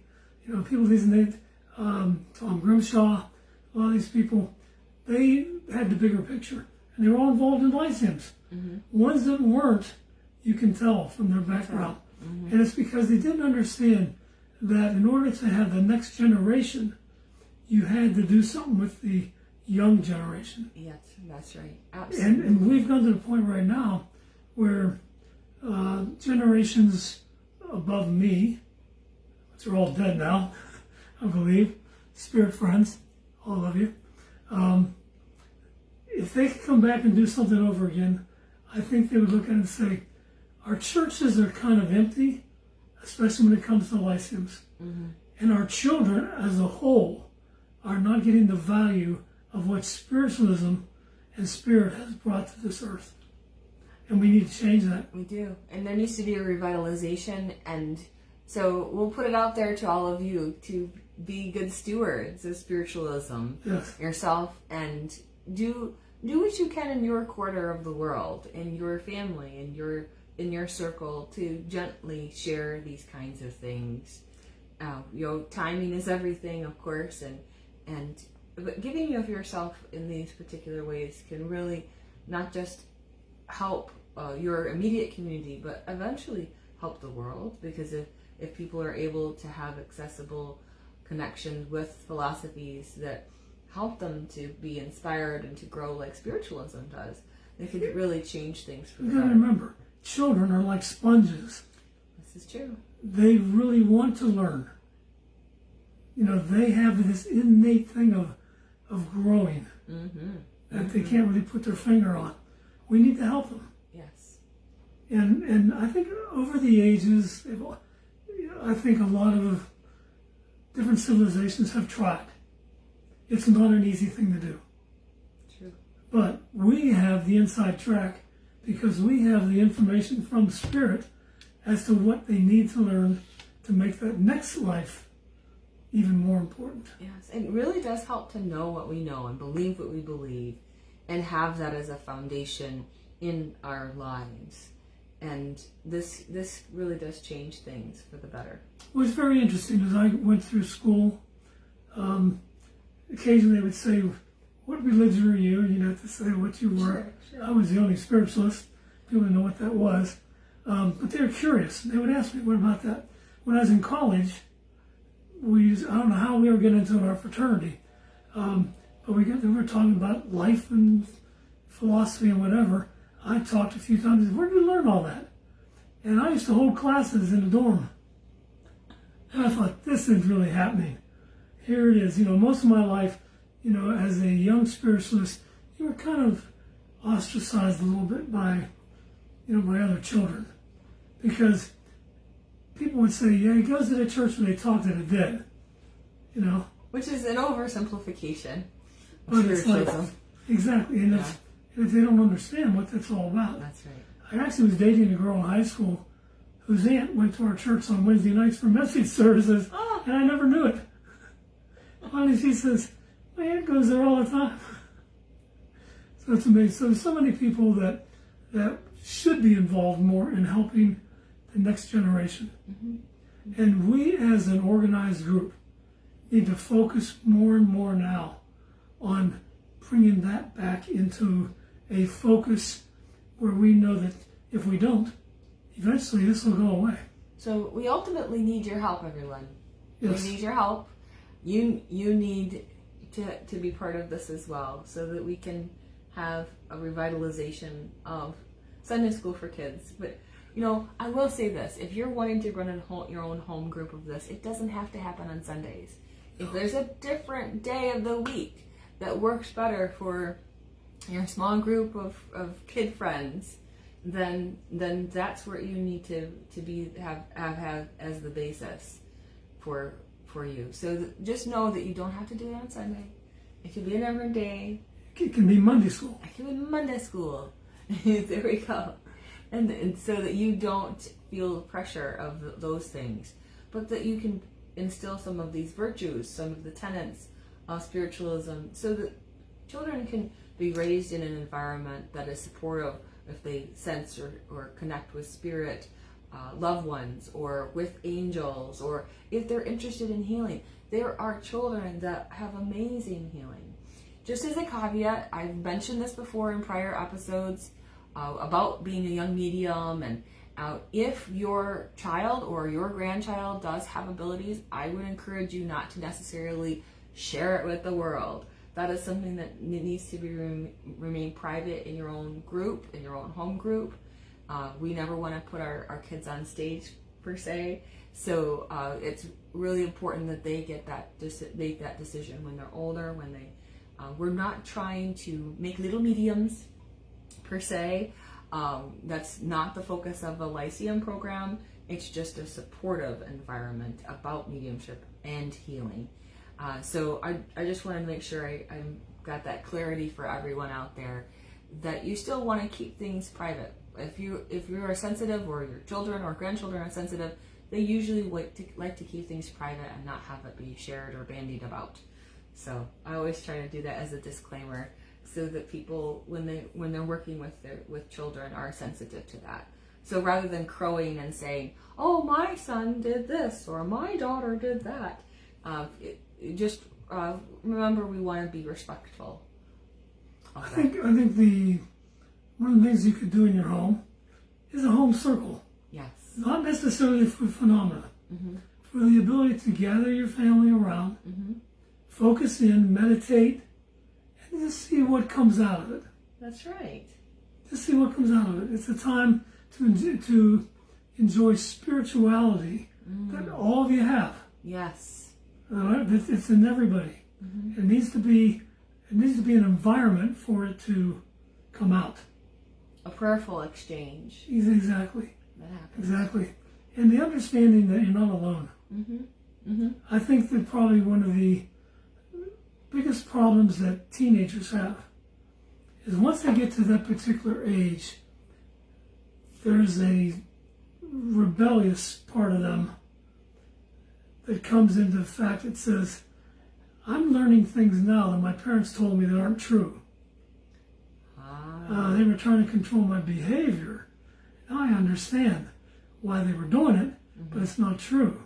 people these names, Tom Grimshaw, a lot of these people, they had the bigger picture, and they were all involved in lyceums. Mm-hmm. Ones that weren't, you can tell from their background, and it's because they didn't understand that in order to have the next generation, you had to do something with the young generation. Yes, that's right. Absolutely. And we've gone to the point right now where generations above me, which are all dead now, I believe, spirit friends, all of you, if they could come back and do something over again, I think they would look at it and say, our churches are kind of empty, especially when it comes to lyceums. Mm-hmm. And our children as a whole are not getting the value of what spiritualism and spirit has brought to this earth. And we need to change that. We do. And there needs to be a revitalization. And so we'll put it out there to all of you to be good stewards of spiritualism yourself, and do what you can in your quarter of the world, in your family, in your circle, to gently share these kinds of things. Timing is everything, of course, but giving of yourself in these particular ways can really not just help your immediate community, but eventually help the world, because if people are able to have accessible connections with philosophies that help them to be inspired and to grow like spiritualism does, they could really change things for the better. You gotta remember, children are like sponges. This is true. They really want to learn. They have this innate thing of growing that they can't really put their finger on. We need to help them. Yes. And I think over the ages, I think a lot of different civilizations have tried. It's not an easy thing to do. True. But we have the inside track because we have the information from Spirit as to what they need to learn to make that next life even more important. Yes, it really does help to know what we know and believe what we believe and have that as a foundation in our lives. And this really does change things for the better. It was very interesting as I went through school. Occasionally they would say, what religion are you? And you'd have to say what you were. Sure. I was the only spiritualist. People didn't know what that was. But they were curious. They would ask me, what about that? When I was in college, I don't know how we were getting into our fraternity, but we were talking about life and philosophy and whatever. I talked a few times, where did you learn all that? And I used to hold classes in the dorm. And I thought, this is really happening. Here it is. Most of my life, as a young spiritualist, you were kind of ostracized a little bit by, by other children. Because people would say, yeah, he goes to the church where they talk to the dead. Which is an oversimplification of spiritualism. Exactly. And if they don't understand what that's all about. That's right. I actually was dating a girl in high school whose aunt went to our church on Wednesday nights for message services, and I never knew it. Finally, she says, my aunt goes there all the time. So it's amazing. So there's so many people that should be involved more in helping the next generation. Mm-hmm. And we as an organized group need to focus more and more now on bringing that back into a focus where we know that if we don't, eventually this will go away. So we ultimately need your help, everyone. Yes. We need your help. You need to be part of this as well, so that we can have a revitalization of Sunday school for kids. But I will say this: if you're wanting to run your own home group of this, it doesn't have to happen on Sundays. If there's a different day of the week that works better for your small group of kid friends, then that's where you need to have as the basis for you. So just know that you don't have to do it on Sunday. It can be a different day. It can be Monday school. It can be Monday school. There we go. And so that you don't feel the pressure of those things, but that you can instill some of these virtues, some of the tenets of spiritualism, so that children can be raised in an environment that is supportive if they sense or connect with spirit, loved ones, or with angels, or if they're interested in healing. There are children that have amazing healing. Just as a caveat, I've mentioned this before in prior episodes about being a young medium, and if your child or your grandchild does have abilities, I would encourage you not to necessarily share it with the world. That is something that needs to remain private in your own group, in your own home group. We never want to put our kids on stage per se, so it's really important that they make that decision when they're older. When they, we're not trying to make little mediums per se. That's not the focus of the Lyceum program. It's just a supportive environment about mediumship and healing. So I just want to make sure I got that clarity for everyone out there, that you still want to keep things private. If you're sensitive, or your children or grandchildren are sensitive, they usually like to keep things private and not have it be shared or bandied about. So I always try to do that as a disclaimer, so that people, when they're working with children, are sensitive to that. So rather than crowing and saying, "Oh, my son did this," or "My daughter did that," just remember, we want to be respectful. I think one of the things you could do in your home is a home circle. Yes. Not necessarily for phenomena, mm-hmm. for the ability to gather your family around, mm-hmm. focus in, meditate, and just see what comes out of it. That's right. Just see what comes out of it. It's a time to enjoy spirituality that all of you have. Yes. It's in everybody. Mm-hmm. It needs to be an environment for it to come out. A prayerful exchange. Exactly. That happens. Exactly. And the understanding that you're not alone. Mm-hmm. Mm-hmm. I think that probably one of the biggest problems that teenagers have is once they get to that particular age, there's a rebellious part of them that comes into the fact that says, I'm learning things now that my parents told me that aren't true. They were trying to control my behavior. Now I understand why they were doing it, but it's not true.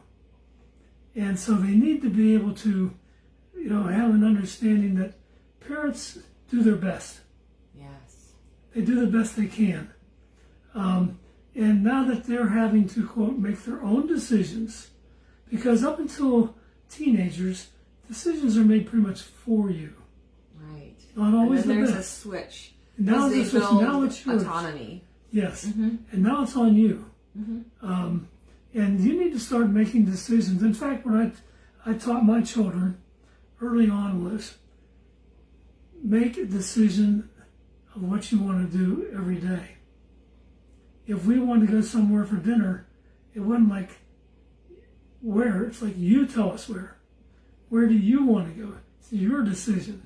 And so they need to be able to, have an understanding that parents do their best. Yes. They do the best they can. And now that they're having to, quote, make their own decisions, because up until teenagers, decisions are made pretty much for you. Right. Not always and then the there's best. a switch. Now they build now it's yours. autonomy. Yes. Mm-hmm. And now it's on you. Mm-hmm. And you need to start making decisions. In fact, what I taught my children early on was make a decision of what you want to do every day. If we wanted to go somewhere for dinner, it wasn't like where. It's like, you tell us where. Where do you want to go? It's your decision.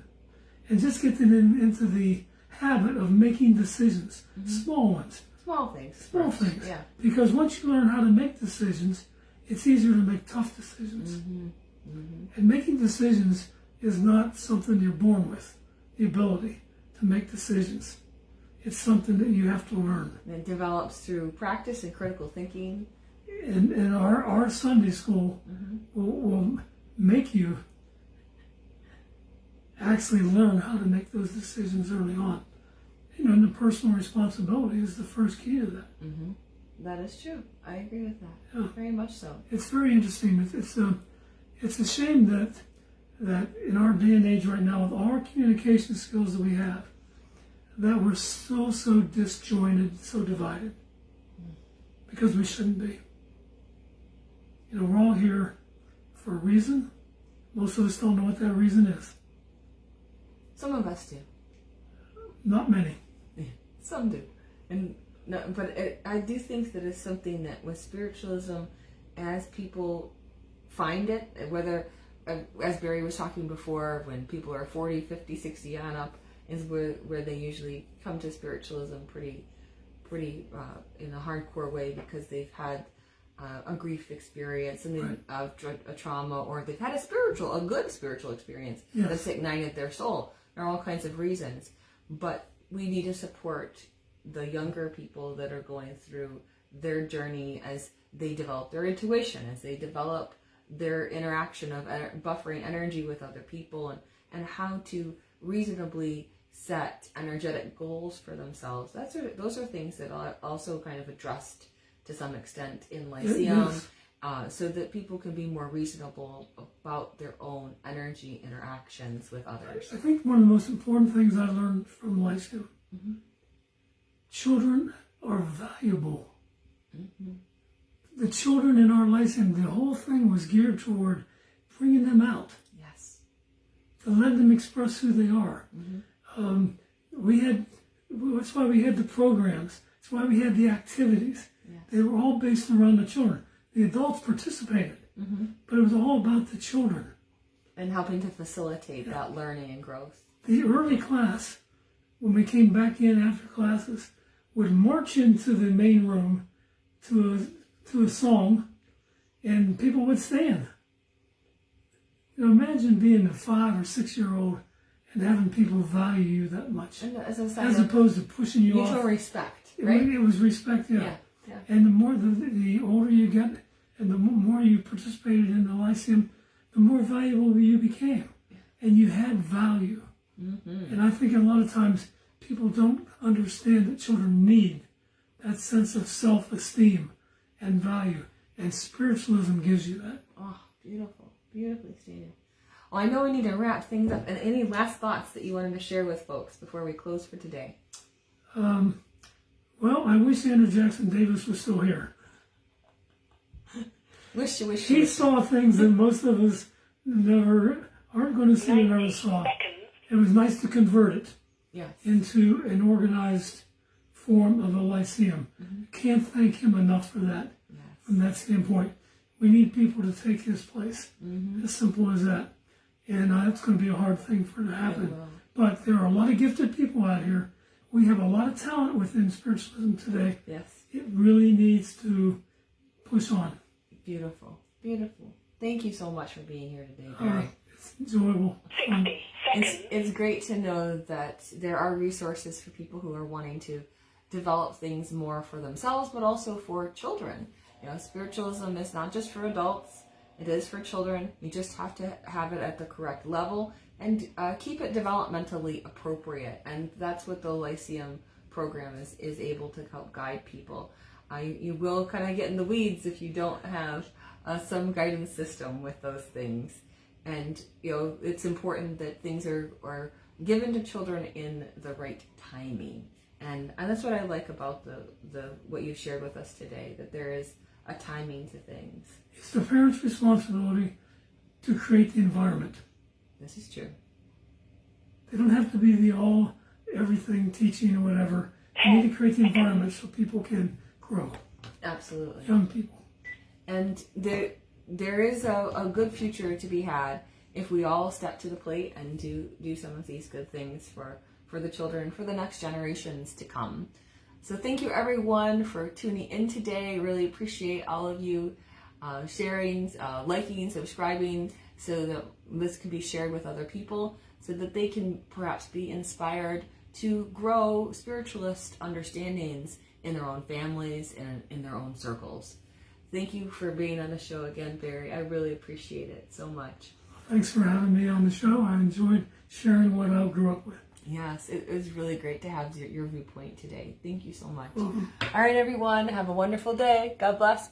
and just get them into the habit of making decisions, small ones. Small things. Small things. Yeah. Because once you learn how to make decisions, it's easier to make tough decisions. And making decisions is not something you're born with, the ability to make decisions. It's something that you have to learn. And it develops through practice and critical thinking. And our Sunday school will make you actually learn how to make those decisions early on. And the personal responsibility is the first key to that. That is true. I agree with that. Yeah. Very much so. It's very interesting. It's a shame that in our day and age right now, with all our communication skills that we have, that we're so disjointed, so divided. Because we shouldn't be. We're all here for a reason. Most of us don't know what that reason is. Some of us do. Not many. Some do. I do think that it's something that with spiritualism, as people find it, whether, as Barry was talking before, when people are 40, 50, 60 on up, is where they usually come to spiritualism pretty in a hardcore way, because they've had a grief experience and then a trauma, or they've had a good spiritual experience that's ignited their soul. There are all kinds of reasons, but we need to support the younger people that are going through their journey as they develop their intuition, as they develop their interaction of buffering energy with other people, and how to reasonably set energetic goals for themselves. Those are things that are also kind of addressed to some extent in Lyceum, so that people can be more reasonable about their own energy interactions with others. I think one of the most important things I learned from Lyceum, children are valuable. The children in our Lyceum, the whole thing was geared toward bringing them out. Yes. To let them express who they are. That's why we had the programs. That's why we had the activities. Yes. They were all based around the children. The adults participated, but it was all about the children. And helping to facilitate that learning and growth. The early class, when we came back in after classes, would march into the main room to a song, and people would stand. Imagine being a 5 or 6 year old and having people value you that much, and as opposed to pushing you off. Mutual respect, right? It was respect, yeah. And the more the older you get, and the more you participated in the Lyceum, the more valuable you became, and you had value. And I think a lot of times people don't understand that children need that sense of self-esteem and value, and spiritualism gives you that. Oh, beautiful. Beautifully stated. Well, I know we need to wrap things up. And any last thoughts that you wanted to share with folks before we close for today? Well, I wish Andrew Jackson Davis was still here. He saw things that most of us aren't going to see and never saw. It was nice to convert it into an organized form of a Lyceum. Can't thank him enough for that. From that standpoint, we need people to take his place. As simple as that. And it's going to be a hard thing for it to happen. But there are a lot of gifted people out here. We have a lot of talent within spiritualism today. Yes. It really needs to push on. Beautiful. Beautiful. Thank you so much for being here today, Barry. It's enjoyable. It's great to know that there are resources for people who are wanting to develop things more for themselves, but also for children. Spiritualism is not just for adults. It is for children. You just have to have it at the correct level and keep it developmentally appropriate. And that's what the Lyceum program is able to help guide people. You will kind of get in the weeds if you don't have some guidance system with those things. And it's important that things are given to children in the right timing. And that's what I like about the what you shared with us today, that there is a timing to things. It's the parents' responsibility to create the environment. This is true. They don't have to be the everything teaching or whatever. You need to create the environment so people can grow. Absolutely. Young people. And there is a good future to be had if we all step to the plate and do some of these good things for the children, for the next generations to come. So thank you everyone for tuning in today. Really appreciate all of you sharing, liking, subscribing, so that this can be shared with other people, so that they can perhaps be inspired to grow spiritualist understandings in their own families and in their own circles. Thank you for being on the show again, Barry. I really appreciate it so much. Thanks for having me on the show. I enjoyed sharing what I grew up with. Yes, it was really great to have your viewpoint today. Thank you so much. Mm-hmm. All right, everyone. Have a wonderful day. God bless.